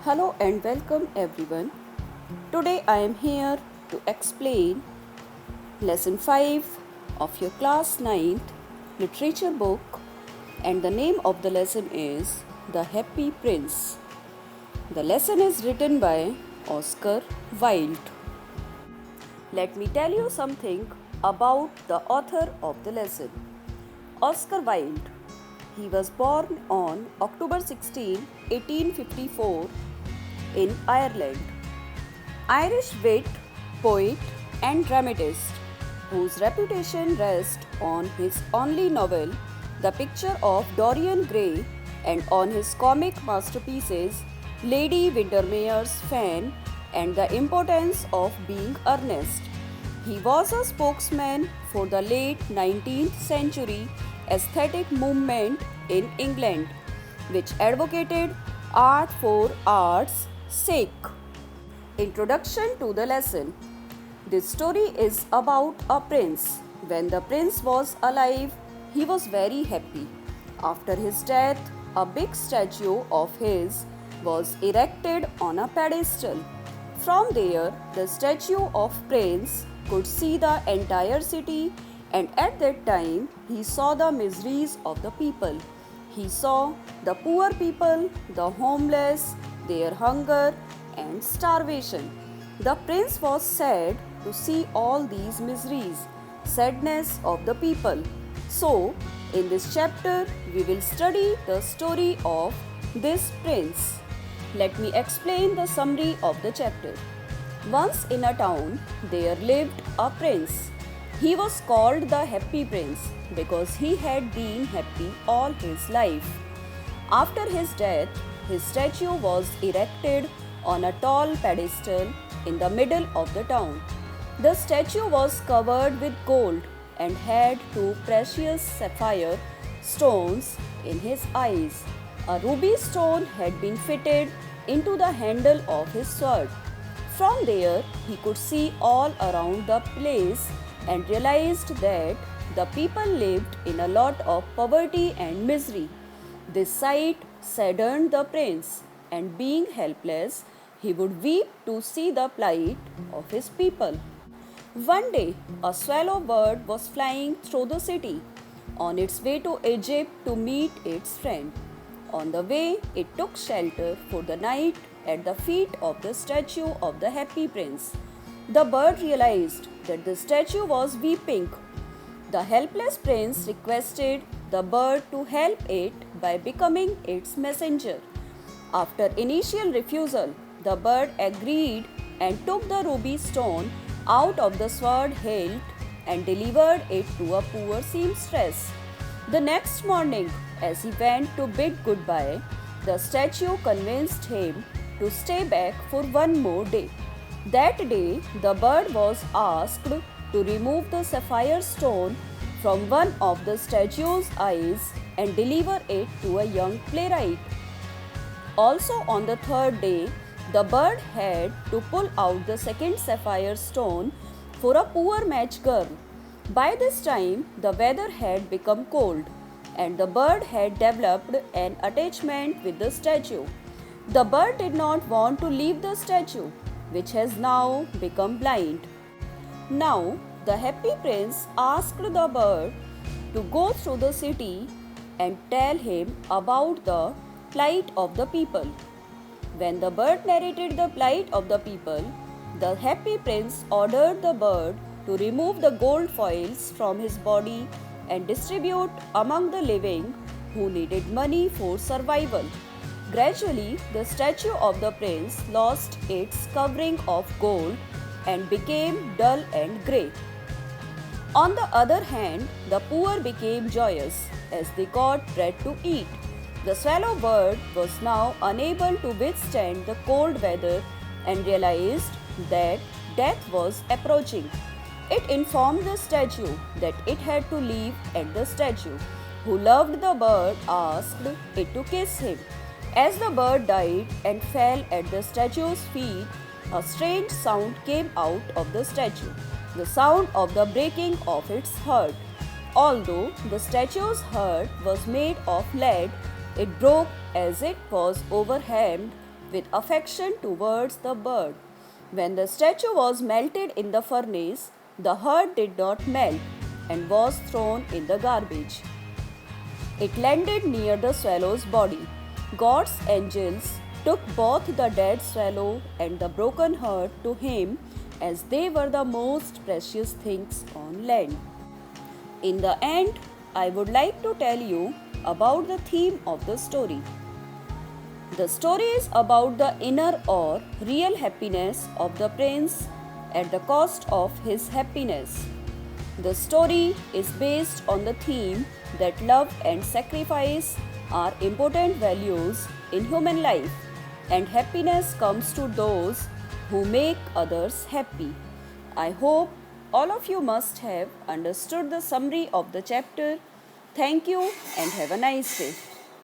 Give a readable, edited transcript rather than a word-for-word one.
Hello and welcome everyone. Today I am here to explain lesson 5 of your class 9th literature book, and the name of the lesson is The Happy Prince. The lesson is written by Oscar Wilde. Let me tell you something about the author of the lesson. Oscar Wilde. He was born on October 16, 1854 in Ireland. Irish wit, poet, and dramatist, whose reputation rests on his only novel, The Picture of Dorian Gray, and on his comic masterpieces, Lady Windermere's Fan and The Importance of Being Earnest. He was a spokesman for the late 19th century aesthetic movement in England, which advocated art for art's sake. Introduction to the lesson. This story is about a prince. When the prince was alive, he was very happy. After his death, a big statue of his was erected on a pedestal. From there, the statue of Prince could see the entire city, and at that time, he saw the miseries of the people. He saw the poor people, the homeless, their hunger and starvation. The prince was sad to see all these miseries, sadness of the people. So, in this chapter, we will study the story of this prince. Let me explain the summary of the chapter. Once in a town, there lived a prince. He was called the Happy Prince because he had been happy all his life. After his death, his statue was erected on a tall pedestal in the middle of the town. The statue was covered with gold and had two precious sapphire stones in his eyes. A ruby stone had been fitted into the handle of his sword. From there, he could see all around the place and realized that the people lived in a lot of poverty and misery. This sight saddened the prince, and being helpless, he would weep to see the plight of his people. One day, a swallow bird was flying through the city on its way to Egypt to meet its friend. On the way, it took shelter for the night at the feet of the statue of the Happy Prince. The bird realized that the statue was weeping. The helpless prince requested the bird to help it by becoming its messenger. After initial refusal, the bird agreed and took the ruby stone out of the sword hilt and delivered it to a poor seamstress. The next morning, as he went to bid goodbye, the statue convinced him to stay back for one more day. That day, the bird was asked to remove the sapphire stone from one of the statue's eyes and deliver it to a young playwright. Also, on the third day, the bird had to pull out the second sapphire stone for a poor match girl. By this time, the weather had become cold, and the bird had developed an attachment with the statue. The bird did not want to leave the statue, which has now become blind. Now, the Happy Prince asked the bird to go through the city and tell him about the plight of the people. When the bird narrated the plight of the people, the Happy Prince ordered the bird to remove the gold foils from his body and distribute among the living who needed money for survival. Gradually, the statue of the prince lost its covering of gold and became dull and grey. On the other hand, the poor became joyous as they got bread to eat. The swallow bird was now unable to withstand the cold weather and realized that death was approaching. It informed the statue that it had to leave, and the statue, who loved the bird, asked it to kiss him. As the bird died and fell at the statue's feet, a strange sound came out of the statue, the sound of the breaking of its heart. Although the statue's heart was made of lead, it broke as it was overwhelmed with affection towards the bird. When the statue was melted in the furnace, the heart did not melt and was thrown in the garbage. It landed near the swallow's body. God's angels took both the dead swallow and the broken heart to him as they were the most precious things on land. In the end, I would like to tell you about the theme of the story. The story is about the inner or real happiness of the prince at the cost of his happiness. The story is based on the theme that love and sacrifice are important values in human life, and happiness comes to those who make others happy. I hope all of you must have understood the summary of the chapter. Thank you and have a nice day.